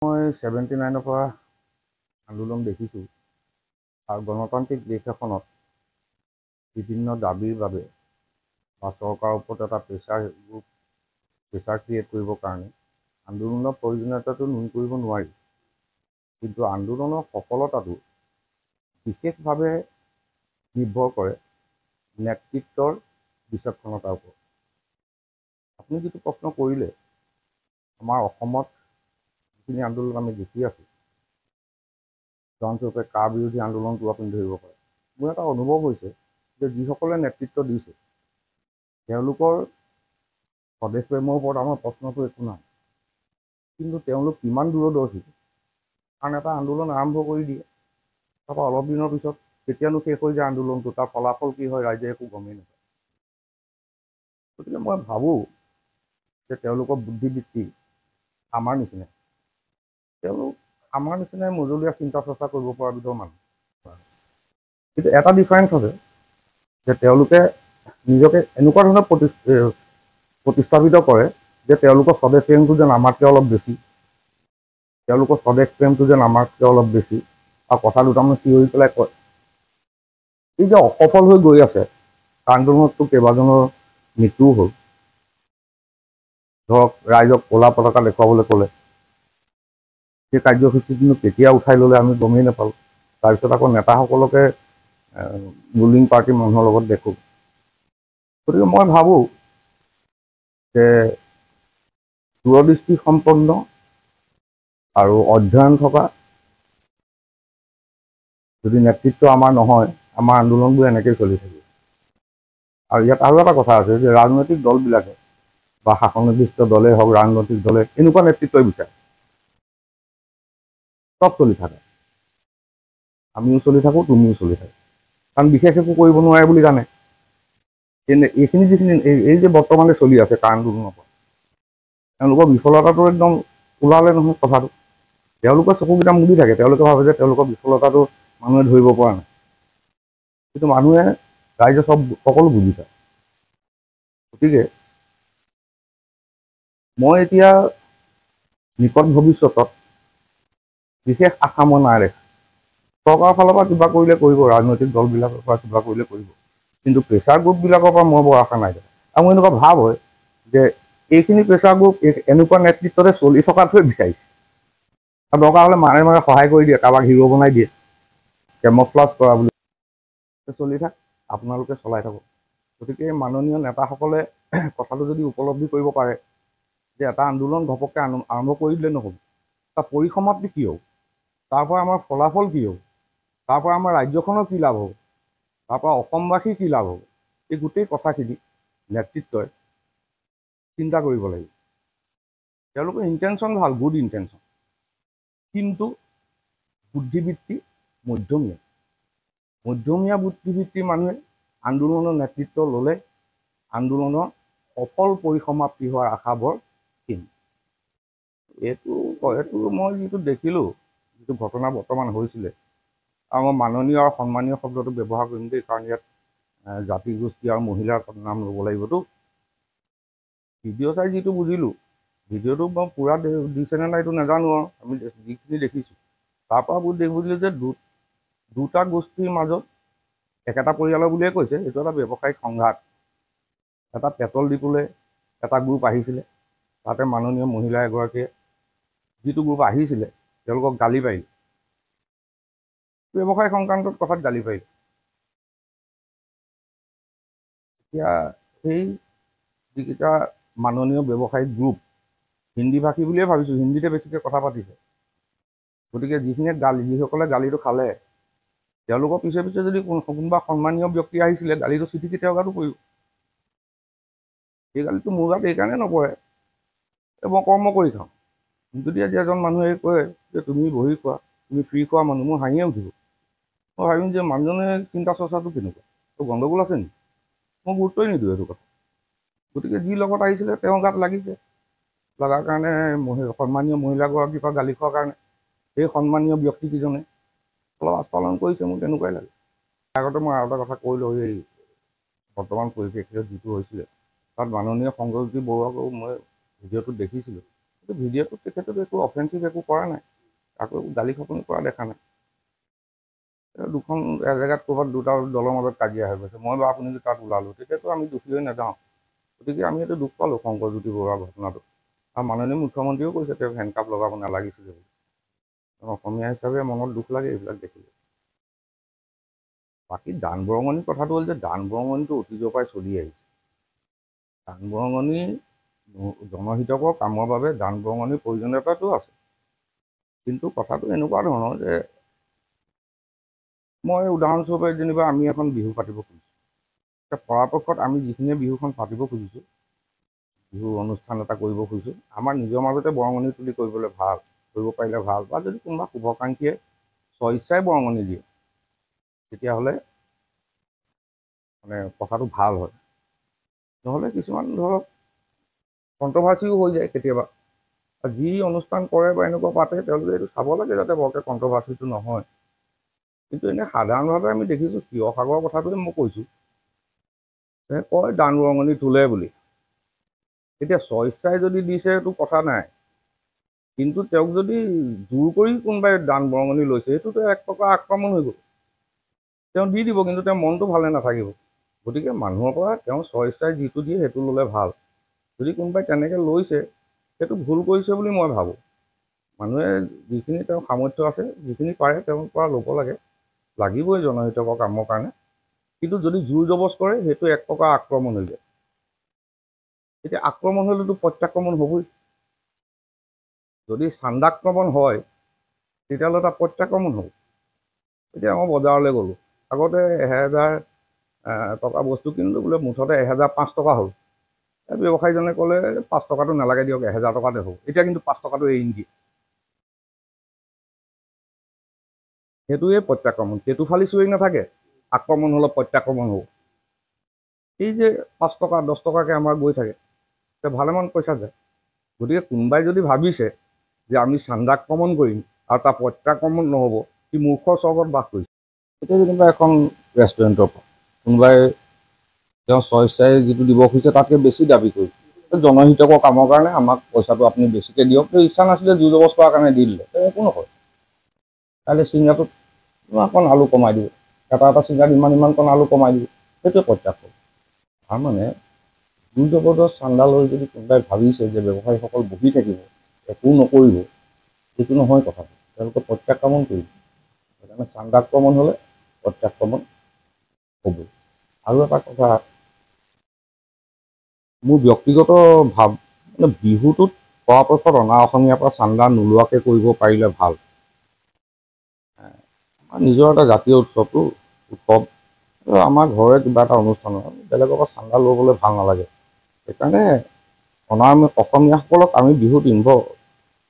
মই 79ৰ পৰা আন্দোলন দেখিছোঁ আৰু গণতান্ত্ৰিক দেশ এখনত বিভিন্ন দাবীৰ বাবে বা চৰকাৰৰ ওপৰত এটা প্ৰেছাৰ ক্ৰিয়েট কৰিবৰ কাৰণে আন্দোলনৰ প্ৰয়োজনীয়তাটো নুই কৰিব নোৱাৰি, কিন্তু আন্দোলনৰ সফলতাটো বিশেষভাৱে নিৰ্ভৰ কৰে নেতৃত্বৰ বিচক্ষণতাৰ ওপৰত। আপুনি যিটো প্ৰশ্ন কৰিলে, আমাৰ অসমত যিখিনি আন্দোলন আমি দেখি আছোঁ, উদাহৰণস্বৰূপে কা বিৰোধী আন্দোলনটো আপুনি ধৰিব পাৰে। মোৰ এটা অনুভৱ হৈছে যে যিসকলে নেতৃত্ব দিছে তেওঁলোকৰ স্বদেশ প্ৰেমৰ ওপৰত আমাৰ প্ৰশ্নটো একো নাই, কিন্তু তেওঁলোক কিমান দূৰদৰ্শী। কাৰণ এটা আন্দোলন আৰম্ভ কৰি দিয়ে, তাৰপৰা অলপ দিনৰ পিছত কেতিয়ানো শেষ হৈ যায় আন্দোলনটো, তাৰ ফলাফল কি হয় ৰাইজে একো গমেই নাপায়। গতিকে মই ভাবোঁ যে তেওঁলোকৰ বুদ্ধিবৃত্তি আমাৰ নিচিনাই, তেওঁলোক আমাৰ নিচিনাই মজলীয়া চিন্তা চৰ্চা কৰিব পৰা বিধৰ মানুহ। কিন্তু এটা ডিফাৰেঞ্চ আছে যে তেওঁলোকে নিজকে এনেকুৱা ধৰণে প্ৰতিস্থাপিত কৰে যে তেওঁলোকৰ স্বদেশ প্ৰেমটো যেন আমাতকৈ অলপ বেছি, তেওঁলোকৰ স্বদেশ প্ৰেমটো যেন আমাতকৈ অলপ বেছি, আৰু কথা দুটামান চিঞৰি পেলাই কয়। এই যে অসফল হৈ গৈ আছে, আন্দোলনততো কেইবাজনৰ মৃত্যুও হ'ল। ধৰক ৰাইজক ক'লা পতাকা দেখুৱাবলৈ ক'লে, সেই কাৰ্যসূচীটো কেতিয়া উঠাই ল'লে আমি গমেই নাপালোঁ। তাৰপিছত আকৌ নেতাসকলকে ৰুলিং পাৰ্টিৰ মানুহৰ লগত দেখোঁ। গতিকে মই ভাবোঁ যে দূৰদৃষ্টি সম্পন্ন আৰু অধ্যয়ন থকা যদি নেতৃত্ব আমাৰ নহয়, আমাৰ আন্দোলনবোৰ এনেকেই চলি থাকিব। আৰু ইয়াত আৰু এটা কথা আছে যে ৰাজনৈতিক দলবিলাকে বা শাসনাধিষ্ঠ দলেই হওক, ৰাজনৈতিক দলে এনেকুৱা নেতৃত্বই বিচাৰে। চব চলি থাকে, আমিও চলি থাকোঁ, তুমিও চলি থাকোঁ, কাৰণ বিশেষ একো কৰিব নোৱাৰে বুলি জানে। এইখিনি যিখিনি এই যে বৰ্তমানে চলি আছে কা আন্দোলনৰ পৰা, তেওঁলোকৰ বিফলতাটো একদম ওলালে নহয় কথাটো। তেওঁলোকৰ চকুকেইটা মুদি থাকে, তেওঁলোকে ভাবে যে তেওঁলোকৰ বিফলতাটো মানুহে ধৰিব পৰা নাই, কিন্তু মানুহে ৰাইজে সকলো বুজি পায়। গতিকে মই এতিয়া নিকট ভৱিষ্যতত বিশেষ আশা মই নাই দেখা। চৰকাৰৰ ফালৰ পৰা কিবা কৰিলে কৰিব, ৰাজনৈতিক দলবিলাকৰ পৰা কিবা কৰিলে কৰিব, কিন্তু প্ৰেছাৰ গ্ৰুপবিলাকৰ পৰা মই বৰ আশা নাই দেখা। আৰু মোৰ এনেকুৱা ভাৱ হয় যে এইখিনি প্ৰেছাৰ গ্ৰুপ এনেকুৱা নেতৃত্বতে চলি থকাটোৱে বিচাৰিছে, আৰু দৰকাৰ হ'লে মাৰে মাৰে সহায় কৰি দিয়ে, কাৰোবাক হিৰো বনাই দিয়ে, কেমফ্লাজ কৰা বুলি চলি থাক, আপোনালোকে চলাই থাকক। গতিকে মাননীয় নেতাসকলে কথাটো যদি উপলব্ধি কৰিব পাৰে যে এটা আন্দোলন ঘপককৈ আৰম্ভ কৰি দিলে নহ'ব, তাৰ পৰিসমাপ্তি কি হ'ব, তাৰ পৰা আমাৰ ফলাফল কি হ'ব, তাৰ পৰা আমাৰ ৰাজ্যখনৰ কি লাভ হ'ব, তাৰ পৰা অসমবাসীৰ কি লাভ হ'ব, এই গোটেই কথাখিনি নেতৃত্বই চিন্তা কৰিব লাগিব। তেওঁলোকৰ ইণ্টেনশ্যন ভাল, গুড ইণ্টেনশ্যন, কিন্তু বুদ্ধিবৃত্তি মধ্যমীয়া। মধ্যমীয়া বুদ্ধিবৃত্তিৰ মানুহে আন্দোলনৰ নেতৃত্ব ল'লে আন্দোলনৰ সফল পৰিসমাপ্তি হোৱাৰ আশা বৰ ক্ষীণ। এইটো মই যিটো দেখিলোঁ, যিটো ঘটনা বৰ্তমান হৈছিলে, আৰু মই মাননীয় আৰু সন্মানীয় শব্দটো ব্যৱহাৰ কৰিম দেই, কাৰণ ইয়াত জাতি গোষ্ঠী আৰু মহিলাৰ নাম ল'ব লাগিবতো। ভিডিঅ' চাই যিটো বুজিলোঁ, ভিডিঅ'টো মই পূৰা দিছেনে নাই এইটো নাজানো, আৰু আমি যিখিনি দেখিছোঁ তাৰ পৰা বুজিলোঁ যে দুটা গোষ্ঠীৰ মাজত, একেটা পৰিয়ালৰ বুলিয়ে কৈছে, এইটো এটা ব্যৱসায়িক সংঘাত। এটা পেট্ৰল ডিপুলৈ এটা গ্ৰুপ আহিছিলে, তাতে মাননীয় মহিলা এগৰাকীয়ে যিটো গ্ৰুপ আহিছিলে তেওঁলোকক গালি পাৰিলে, ব্যৱসায় সংক্ৰান্তত কথাত গালি পাৰিলে। এতিয়া সেই যিকেইটা মাননীয় ব্যৱসায়িক গ্ৰুপ হিন্দীভাষী বুলিয়ে ভাবিছোঁ, হিন্দীতে বেছিকৈ কথা পাতিছে, গতিকে যিসকলে গালিটো খালে তেওঁলোকৰ পিছে পিছে যদি কোনোবা সন্মানীয় ব্যক্তি আহিছিলে, গালিটো চিটিকি তেওঁৰ গাতো পৰিব। সেই গালিটো মোৰ গাত এইকাৰণে নপৰে মই কৰ্ম কৰি খাওঁ। যদি আজি এজন মানুহে কয় যে তুমি বহি খোৱা, তুমি ফ্ৰী খোৱা মানুহ, মোৰ হাঁহিয়ে উঠিব। মই ভাবিম যে মানুহজনে চিন্তা চৰ্চাটো কেনেকুৱা, তো গণ্ডগোল আছে নেকি, মই গুৰুত্বই নিদিওঁ এইটো কথা। গতিকে যি লগত আহিছিলে তেওঁৰ গাত লাগিছে, লগাৰ কাৰণে সন্মানীয় মহিলাগৰাকীৰ পৰা গালি খোৱাৰ কাৰণে সেই সন্মানীয় ব্যক্তিকেইজনে অলপ আস্ফালন কৰিছে, মোৰ তেনেকুৱাই লাগে। আগতে মই আৰু এটা কথা কৈ লওঁ, এই বৰ্তমান পৰিপ্ৰেক্ষিতত যিটো হৈছিলে, তাত মাননীয় শংকৰজ্যোতি বৰুৱাকো মই ভিডিঅ'টোত দেখিছিলোঁ, ভিডিঅ'টোত তেখেতেতো একো অফেন্সিভ একো কৰা নাই, কাকো গালি খপনি কৰা দেখা নাই। দুখন এজেগাত ক'ৰবাত দুটা দলৰ মাজত কাজিয়া হৈ গৈছে, মই বা আপুনি যদি তাত ওলালোঁ তেতিয়াতো আমি দোষী হৈ নাযাওঁ। গতিকে আমি এইটো দুখ পালোঁ শংকৰজ্যোতি বৰুৱাৰ ঘটনাটো। আৰু মাননীয় মুখ্যমন্ত্ৰীয়েও কৈছে তেওঁক হেণ্ডকাপ লগাব নালাগিছিলে বুলি। অসমীয়া হিচাপে মনত দুখ লাগে এইবিলাক দেখিলে। বাকী দান বৰঙণিৰ কথাটো হ'ল যে দান বৰঙণিটো অতীজৰ পৰাই চলি আহিছে। দান বৰঙণি জনহিতকৰ কামৰ বাবে দান বৰঙণিৰ প্ৰয়োজনীয়তাটো আছে। কিন্তু কথাটো এনেকুৱা ধৰণৰ যে মই উদাহৰণস্বৰূপে যেনিবা আমি এখন বিহু পাতিব খুজিছোঁ, পৰাপক্ষত আমি যিখিনিয়ে বিহুখন পাতিব খুজিছোঁ, বিহু অনুষ্ঠান এটা কৰিব খুজিছোঁ, আমাৰ নিজৰ মাজতে বৰঙণি তুলি কৰিবলৈ ভাল, কৰিব পাৰিলে ভাল, বা যদি কোনোবা শুভাকাংক্ষীয়ে স্বইচ্ছাই বৰঙণি দিয়ে তেতিয়াহ'লে মানে কথাটো ভাল হয়। নহ'লে কিছুমান ধৰক কণ্ট্ৰভাৰ্চিও হৈ যায় কেতিয়াবা। যি অনুষ্ঠান কৰে বা এনেকুৱা পাতে তেওঁলোকে এইটো চাব লাগে যাতে বৰকৈ কণ্ট্ৰভাৰ্চিটো নহয়। কিন্তু এনেই সাধাৰণভাৱে আমি দেখিছোঁ, শিৱসাগৰৰ কথাটোৱে মই কৈছোঁ, কয় দান বৰঙণি তোলে বুলি। এতিয়া স্বইচ্ছাই যদি দিছে সেইটো কথা নাই, কিন্তু তেওঁক যদি জোৰ কৰি কোনোবাই দান বৰঙণি লৈছে সেইটোতো এক প্ৰকাৰ আক্ৰমণ হৈ গ'ল। তেওঁ দি দিব, কিন্তু তেওঁৰ মনটো ভালে নাথাকিব। গতিকে মানুহৰ পৰা তেওঁ স্বইচ্ছাই যিটো দিয়ে সেইটো ল'লে ভাল। যদি কোনোবাই তেনেকৈ লৈছে সেইটো ভুল কৰিছে বুলি মই ভাবোঁ। মানুহে যিখিনি তেওঁৰ সামৰ্থ্য আছে, যিখিনি পাৰে তেওঁৰ পৰা ল'ব লাগে, লাগিবই জনহিতকৰ কামৰ কাৰণে। কিন্তু যদি জোৰ জবজ কৰে সেইটো এক প্ৰকাৰ আক্ৰমণ হৈ যায়। এতিয়া আক্ৰমণ হ'লেতো প্ৰত্যাক্ৰমণ হ'বই। যদি চান্দাক্ৰমণ হয় তেতিয়াহ'লে তাত প্ৰত্যাক্ৰমণ হ'ব। এতিয়া মই বজাৰলৈ গ'লোঁ, আগতে 1000 টকা বস্তু কিনিলোঁ, বোলে মুঠতে 1005 টকা হ'ল। ব্যৱসায়ীজনে ক'লে 5 টকাটো নালাগে দিয়ক, 1000 টকাতে হ'ব। এতিয়া কিন্তু 5 টকাটো এৰি নিদিয়ে। সেইটোৱে প্ৰত্যাক্ৰমণ। সেইটো ফালি চুৰি নাথাকে, আক্ৰমণ হ'লে প্ৰত্যাক্ৰমণ হ'ব। এই যে 5 টকা 10 টকাকৈ আমাৰ গৈ থাকে, ভালেমান পইচা যায়। গতিকে কোনোবাই যদি ভাবিছে যে আমি চান্দাক্ৰমণ কৰিম আৰু তাৰ প্ৰত্যাক্ৰমণ নহ'ব, সি মূৰ্খৰ স্বৰ্গত বাস কৰিছে। এতিয়া যেনিবা এখন ৰেষ্টুৰেণ্টৰ পৰা কোনোবাই তেওঁ স্বইচ্ছাই যিটো দিব খুজিছে তাতকৈ বেছি দাবী কৰিছে, জনহিতকৰ কামৰ কাৰণে আমাক পইচাটো আপুনি বেছিকৈ দিয়ক, ইচ্ছা নাছিলে জোৰ জবজ কৰাৰ কাৰণে দি দিলে, একো নকয়। কাইলৈ চিংৰাটোত ইমানকণ আলু কমাই দিব, এটা চিংৰাত ইমানকণ আলু কমাই দিব, সেইটোৱে প্ৰত্যাক্ৰমণ। তাৰমানে জোৰ জবৰদস্ত চান্দা লৈ যদি কোনোবাই ভাবিছে যে ব্যৱসায়ীসকল বহি থাকিব, একো নকৰিব, সেইটো নহয় কথাটো। তেওঁলোকে প্ৰত্যাক্ৰমণ কৰিব। সেইকাৰণে চান্দাক্ৰমণ হ'লে প্ৰত্যাক্ৰমণ হ'ব। আৰু এটা কথা, মোৰ ব্যক্তিগত ভাৱ, মানে বিহুটোত পৰাপক্ষত অনা অসমীয়াৰ পৰা চান্দা নোলোৱাকৈ কৰিব পাৰিলে ভাল। আমাৰ নিজৰ এটা জাতীয় উৎসৱ, আমাৰ ঘৰৰে কিবা এটা অনুষ্ঠান হয়, বেলেগৰ পৰা চান্দা ল'বলৈ ভাল নালাগে। সেইকাৰণে অনা অসমীয়াসকলক আমি বিহুত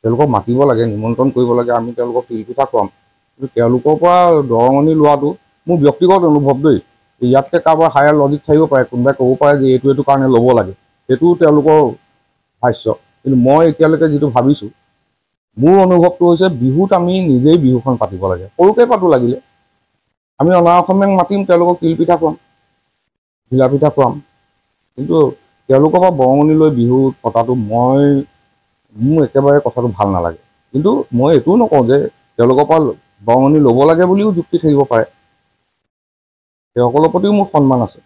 তেওঁলোকক মাতিব লাগে, নিমন্ত্ৰণ কৰিব লাগে, আমি তেওঁলোকক তিলপিঠা খুৱাম। কিন্তু তেওঁলোকৰ পৰা বৰঙণি লোৱাটো মোৰ ব্যক্তিগত অনুভৱ দেই। ইয়াতকৈ কাৰোবাৰ হায়াৰ লজিক থাকিব পাৰে, কোনোবাই ক'ব পাৰে যে এইটো কাৰণে ল'ব লাগে, সেইটোও তেওঁলোকৰ ভাষ্য। কিন্তু মই এতিয়ালৈকে যিটো ভাবিছোঁ, মোৰ অনুভৱটো হৈছে বিহুত আমি নিজেই বিহুখন পাতিব লাগে, সৰুকৈ পাতোঁ লাগিলে। আমি অনা অসমীয়াক মাতিম, তেওঁলোকক তিলপিঠা খুৱাম, ঘিলা পিঠা খুৱাম। কিন্তু তেওঁলোকৰ পৰা বৰঙণি লৈ বিহু পতাটো মোৰ একেবাৰে কথাটো ভাল নালাগে। কিন্তু মই এইটোও নকওঁ যে তেওঁলোকৰ পৰা বৰঙণি ল'ব লাগে বুলিও যুক্তি থাকিব পাৰে, সেইসকলৰ প্ৰতিও মোৰ সন্মান আছে।